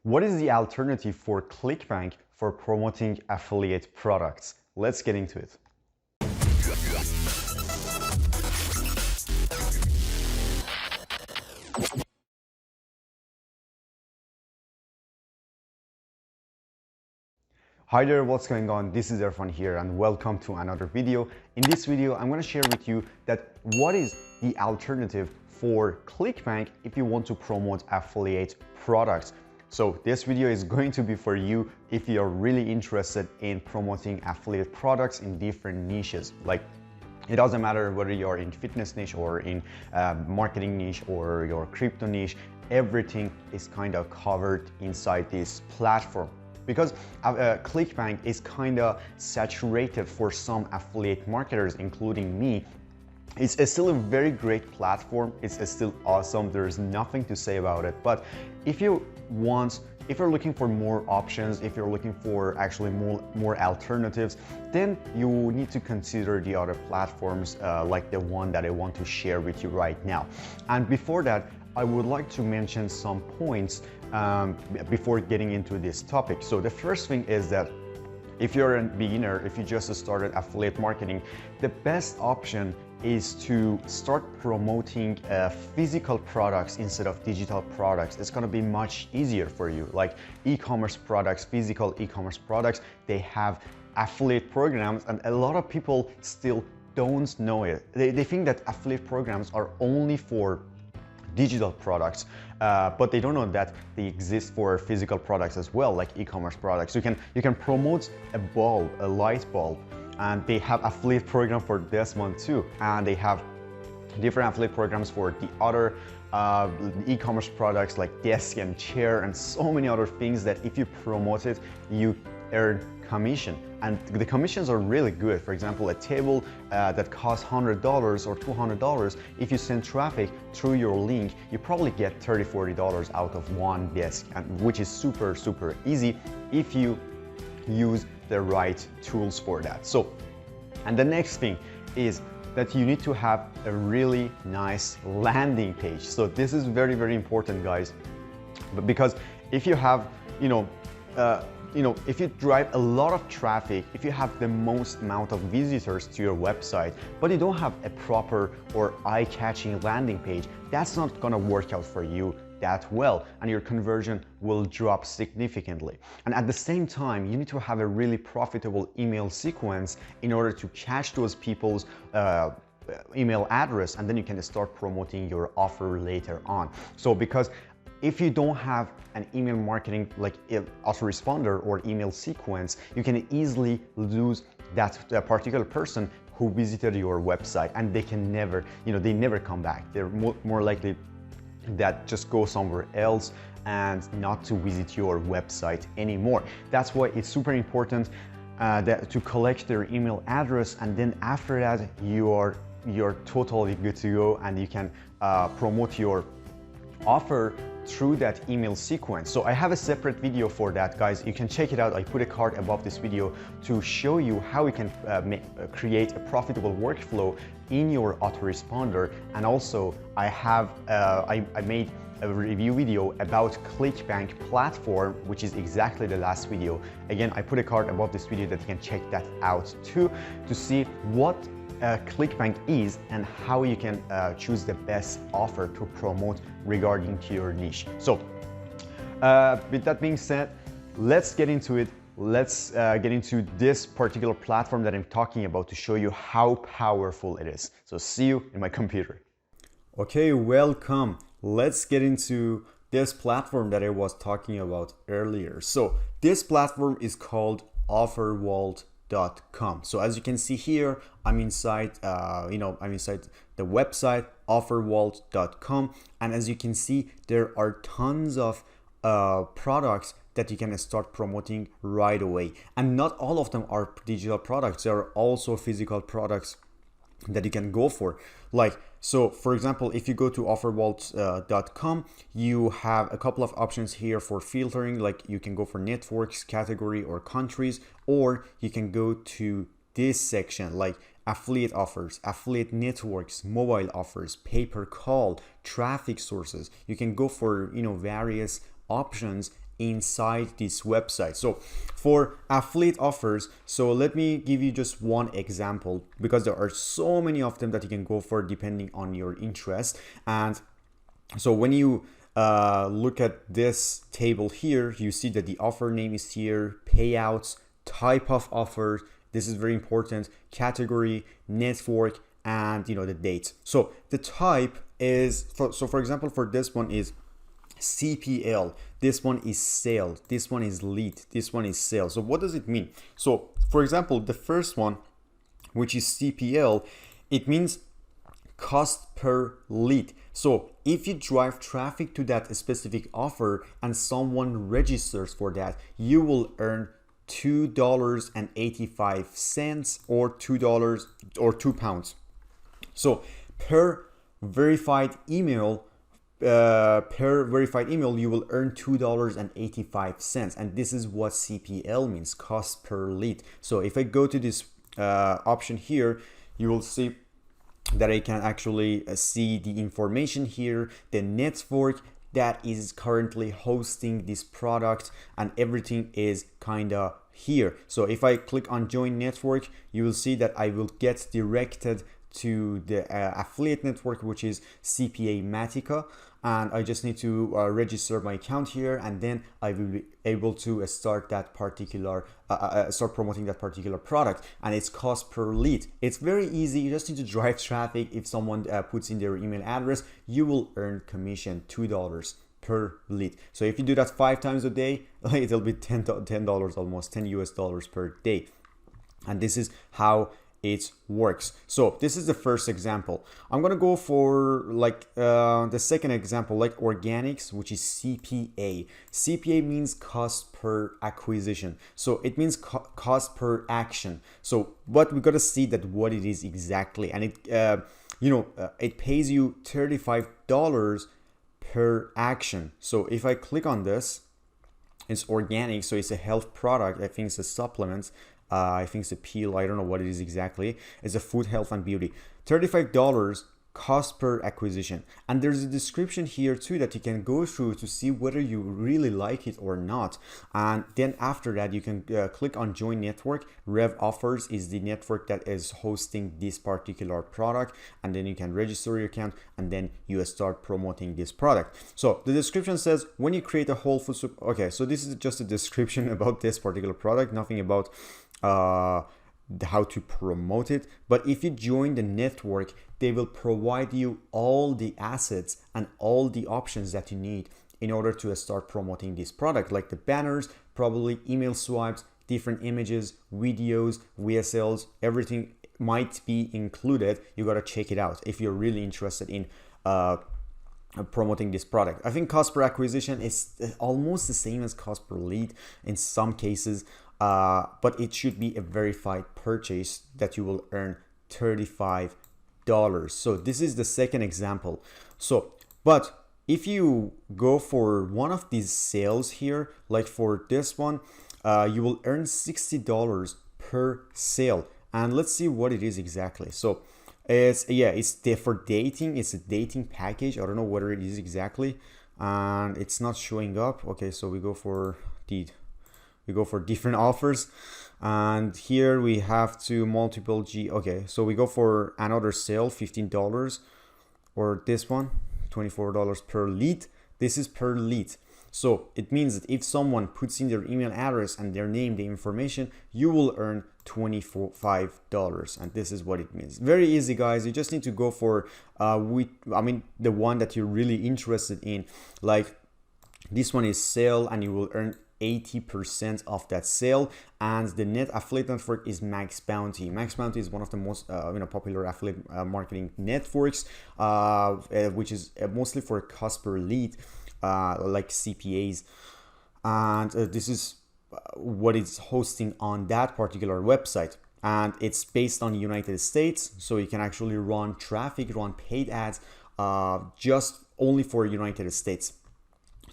What is the alternative for Clickbank for promoting affiliate products? Let's get into it. Hi there, what's going on? This is Irfan here and welcome to another video. In this video, I'm going to share with you that what is the alternative for Clickbank if you want to promote affiliate products. So this video is going to be for you if you're really interested in promoting affiliate products in different niches. Like, it doesn't matter whether you're in fitness niche or in marketing niche or your crypto niche, everything is kind of covered inside this platform. Because Clickbank is kind of saturated for some affiliate marketers, including me. It's still a very great platform. It's still awesome. There's nothing to say about it. But if you're looking for more options, if you're looking for actually more alternatives, then you need to consider the other platforms like the one that I want to share with you right now. And before that, I would like to mention some points before getting into this topic. So the first thing is that if you're a beginner, if you just started affiliate marketing, the best option is to start promoting physical products instead of digital products. It's going to be much easier for you. Like e-commerce products, physical e-commerce products, they have affiliate programs, and a lot of people still don't know it. They think that affiliate programs are only for digital products, but they don't know that they exist for physical products as well, like e-commerce products. You can promote a bulb, a light bulb, and they have affiliate program for this one too, and they have different affiliate programs for the other e-commerce products like desk and chair and so many other things that if you promote it, you earn commission. And the commissions are really good. For example, a table that costs $100 or $200, if you send traffic through your link, you probably get $30, $40 out of one desk, which is super easy if you use the right tools for that. So, and the next thing is that you need to have a really nice landing page. So this is very important, guys, because if you have, if you drive a lot of traffic, if you have the most amount of visitors to your website, but you don't have a proper or eye-catching landing page, that's not gonna work out for you that well, and your conversion will drop significantly. And at the same time, you need to have a really profitable email sequence in order to catch those people's email address, and then you can start promoting your offer later on. So because if you don't have an email marketing like autoresponder or email sequence, you can easily lose that particular person who visited your website, and they can never, they never come back. They're more likely that just go somewhere else and not to visit your website anymore. That's why it's super important to collect their email address, and then after that you're totally good to go, and you can promote your offer through that email sequence. So I have a separate video for that, guys. You can check it out. I put a card above this video to show you how you can create a profitable workflow in your autoresponder. And also I have I made a review video about Clickbank platform, which is exactly the last video. Again, I put a card above this video that you can check that out too, to see what Clickbank is and how you can choose the best offer to promote regarding to your niche. So with that being said, let's get into it. Let's get into this particular platform that I'm talking about to show you how powerful it is. So see you in my computer. Okay, welcome. Let's get into this platform that I was talking about earlier. So this platform is called OfferVault.com. So as you can see here, I'm inside I'm inside the website offervault.com, and as you can see, there are tons of products that you can start promoting right away, and not all of them are digital products. There are also physical products that you can go for. Like, so for example, if you go to offervault.com, you have a couple of options here for filtering. Like, you can go for networks, category, or countries, or you can go to this section like affiliate offers, affiliate networks, mobile offers, pay per call, traffic sources. You can go for various options inside this website. So for affiliate offers, so let me give you just one example, because there are so many of them that you can go for depending on your interest. And so when you look at this table here, you see that the offer name is here, payouts, type of offer, this is very important, category, network, and the date. So the type is, for example, for this one is CPL, this one is sale, this one is lead, this one is sale. So what does it mean? So for example, the first one, which is CPL, it means cost per lead. So if you drive traffic to that specific offer and someone registers for that, you will earn $2.85 or $2 or £2. So per verified email, you will earn $2.85, and this is what CPL means, cost per lead. So if I go to this option here, you will see that I can actually see the information here, the network that is currently hosting this product, and everything is kinda here. So if I click on join network, you will see that I will get directed to the affiliate network, which is CPA Matica, and I just need to register my account here, and then I will be able to start that particular start promoting that particular product. And it's cost per lead. It's very easy. You just need to drive traffic. If someone puts in their email address, you will earn commission, $2 per lead. So if you do that 5 times a day, it'll be $10 almost, $10 US per day. And this is how it works. So this is the first example. I'm gonna go for like the second example, like organics, which is CPA. CPA means cost per acquisition. So it means cost per action. So but we gotta see that what it is exactly, and it it pays you $35 per action. So if I click on this, it's organic, so it's a health product. I think it's a supplement. I think it's a peel. I don't know what it is exactly. It's a food, health, and beauty. $35 cost per acquisition. And there's a description here too that you can go through to see whether you really like it or not. And then after that, you can click on join network. Rev Offers is the network that is hosting this particular product. And then you can register your account, and then you start promoting this product. So the description says when you create a whole food soup. Okay, so this is just a description about this particular product, nothing about how to promote it. But if you join the network, they will provide you all the assets and all the options that you need in order to start promoting this product, like the banners, probably email swipes, different images, videos, VSLs, everything might be included. You got to check it out if you're really interested in promoting this product. I think cost per acquisition is almost the same as cost per lead in some cases. But it should be a verified purchase that you will earn $35. So this is the second example. So, but if you go for one of these sales here, like for this one, you will earn $60 per sale. And let's see what it is exactly. So it's for dating. It's a dating package. I don't know what it is exactly, and it's not showing up. Okay, so we go for different offers, and here we have to multiple G. Okay, so we go for another sale, $15, or this one, $24 per lead. This is per lead. So it means that if someone puts in their email address and their name, the information, you will earn $25, and this is what it means. Very easy, guys. You just need to go for the one that you're really interested in. Like this one is sale, and you will earn 80% of that sale. And the net affiliate network is Max Bounty. Max Bounty is one of the most popular affiliate marketing networks, which is mostly for cost per lead, like CPAs. And this is what it's hosting on that particular website. And it's based on the United States, so you can actually run traffic, run paid ads just only for United States,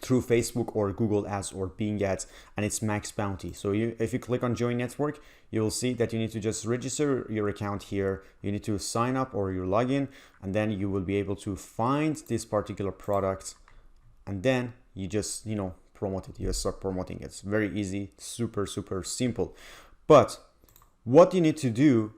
through Facebook or Google ads or Bing ads, and it's Max Bounty. So if you click on join network, you will see that you need to just register your account here. You need to sign up or you log in, and then you will be able to find this particular product, and then you just promote it. You start promoting it. It's very easy, super simple. But what you need to do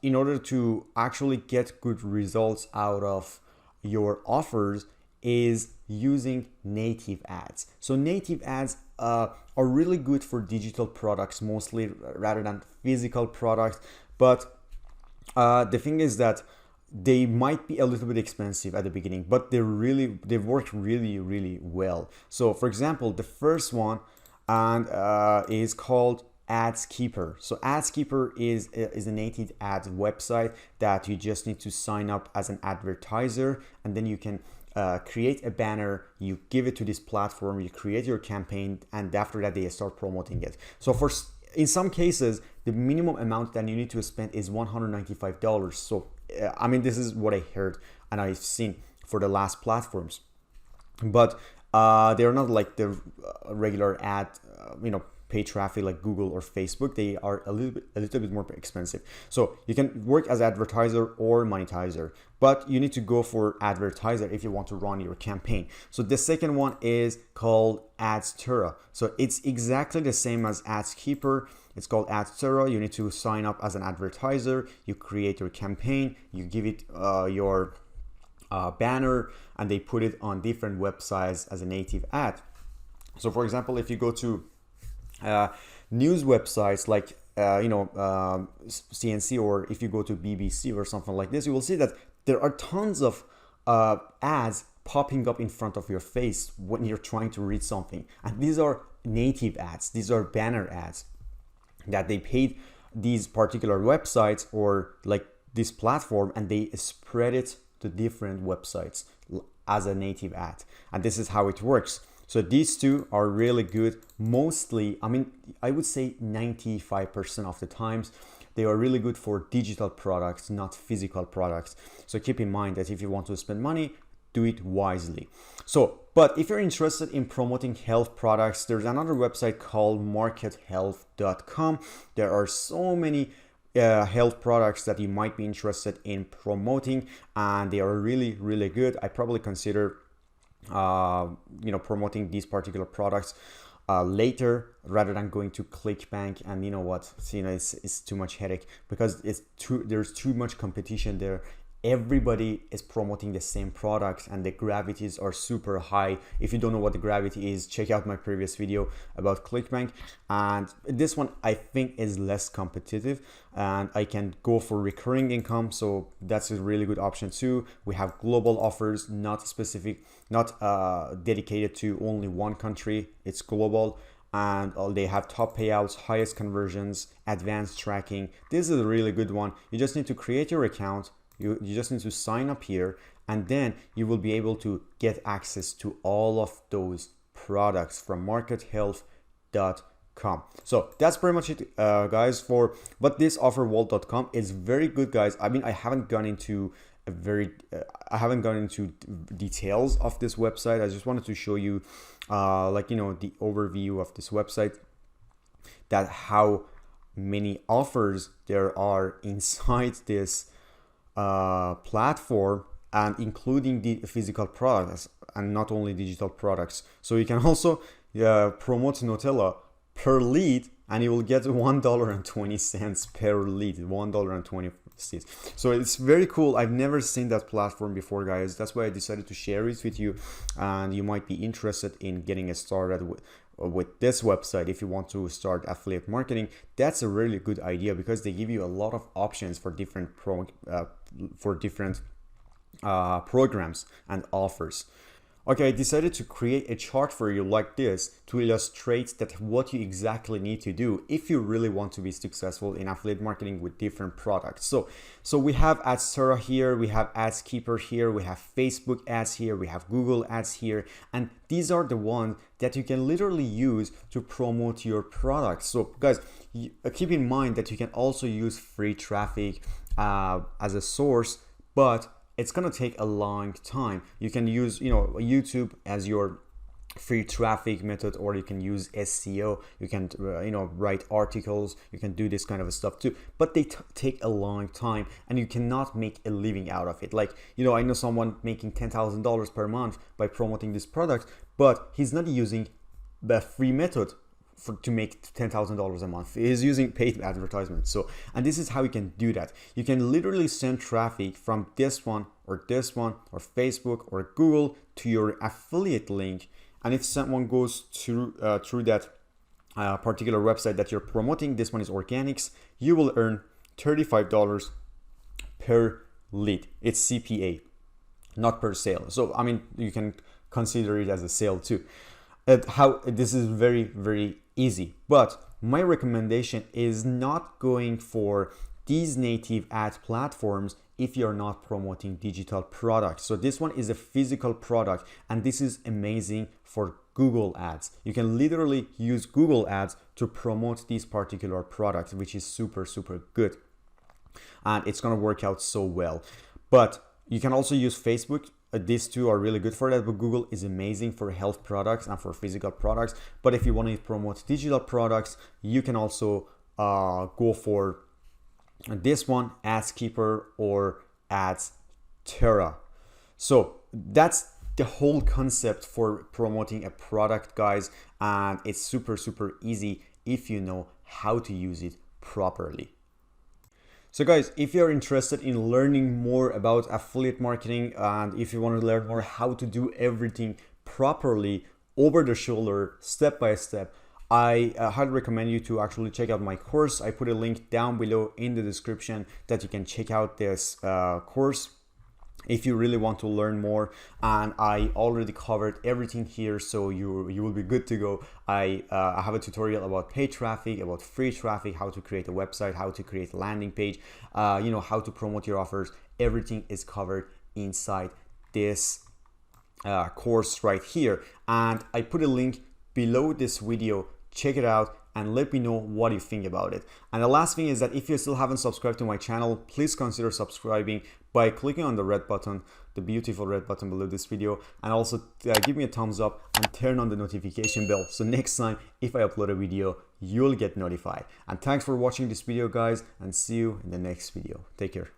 in order to actually get good results out of your offers is using native ads. So native ads are really good for digital products mostly rather than physical products, but the thing is that they might be a little bit expensive at the beginning, but they've worked really well. So for example, the first one is called Ads Keeper. So Ads Keeper is a native ads website that you just need to sign up as an advertiser, and then you can create a banner, you give it to this platform, you create your campaign, and after that they start promoting it. So in some cases, the minimum amount that you need to spend is $195. So I mean, this is what I heard and I've seen for the last platforms, but they're not like the regular ad, pay traffic like Google or Facebook. They are a little bit more expensive. So you can work as advertiser or monetizer, but you need to go for advertiser if you want to run your campaign. So the second one is called Adstera. So it's exactly the same as Ads Keeper. It's called Adstera. You need to sign up as an advertiser. You create your campaign. You give it your banner, and they put it on different websites as a native ad. So for example, if you go to news websites like CNC, or if you go to BBC or something like this, you will see that there are tons of ads popping up in front of your face when you're trying to read something, and these are native ads. These are banner ads that they paid these particular websites or like this platform, and they spread it to different websites as a native ad, and this is how it works. So these two are really good. Mostly, I mean, I would say 95% of the times, they are really good for digital products, not physical products. So keep in mind that if you want to spend money, do it wisely. So, but if you're interested in promoting health products, there's another website called markethealth.com. There are so many health products that you might be interested in promoting, and they are really good. I probably consider promoting these particular products later rather than going to Clickbank, and it's too much headache because there's too much competition there. Everybody is promoting the same products and the gravities are super high. If you don't know what the gravity is, check out my previous video about Clickbank, and this one I think is less competitive, and I can go for recurring income, so that's a really good option too. We have global offers, not dedicated to only one country. It's global, and they have top payouts, highest conversions, advanced tracking. This is a really good one. You just need to create your account. You just need to sign up here, and then you will be able to get access to all of those products from markethealth.com. So that's pretty much it, guys. But this offervault.com is very good, guys. I mean, I haven't gone into details of this website. I just wanted to show you the overview of this website, that how many offers there are inside this platform, and including the physical products and not only digital products. So you can also promote Nutella per lead, and you will get $1.20 per lead, $1.20. So it's very cool. I've never seen that platform before, guys. That's why I decided to share it with you, and you might be interested in getting started with this website. If you want to start affiliate marketing, that's a really good idea because they give you a lot of options for different programs and offers. Okay, I decided to create a chart for you like this to illustrate that what you exactly need to do if you really want to be successful in affiliate marketing with different products. So we have Adstera here, we have Ads Keeper here, we have Facebook ads here, we have Google ads here, and these are the ones that you can literally use to promote your products. So guys, keep in mind that you can also use free traffic as a source, but it's gonna take a long time. You can use YouTube as your free traffic method, or you can use SEO. You can write articles, you can do this kind of stuff too, but they take a long time and you cannot make a living out of it. Like, I know someone making $10,000 per month by promoting this product, but he's not using the free method to make $10,000 a month. He's using paid advertisements. So, and this is how you can do that. You can literally send traffic from this one or Facebook or Google to your affiliate link. And if someone goes through that particular website that you're promoting, this one is organics, you will earn $35 per lead. It's CPA, not per sale. So, I mean, you can consider it as a sale too. How this is very, very easy. But my recommendation is not going for these native ad platforms if you're not promoting digital products. So this one is a physical product, and this is amazing for Google ads. You can literally use Google ads to promote these particular products, which is super, super good. And it's gonna work out so well. But you can also use Facebook. These two are really good for that, but Google is amazing for health products and for physical products. But if you want to promote digital products, you can also go for this one, AdsKeeper or AdsTerra. So that's the whole concept for promoting a product, guys, and it's super, super easy if you know how to use it properly. So guys, if you're interested in learning more about affiliate marketing, and if you want to learn more how to do everything properly, over the shoulder, step by step, I highly recommend you to actually check out my course. I put a link down below in the description that you can check out this course if you really want to learn more. And I already covered everything here, so you will be good to go. I have a tutorial about paid traffic, about free traffic, how to create a website, how to create a landing page, how to promote your offers. Everything is covered inside this course right here, and I put a link below this video. Check it out and let me know what you think about it. And the last thing is that if you still haven't subscribed to my channel, please consider subscribing by clicking on the red button, the beautiful red button below this video, and also give me a thumbs up and turn on the notification bell, so next time if I upload a video, you'll get notified. And thanks for watching this video, guys, and see you in the next video. Take care.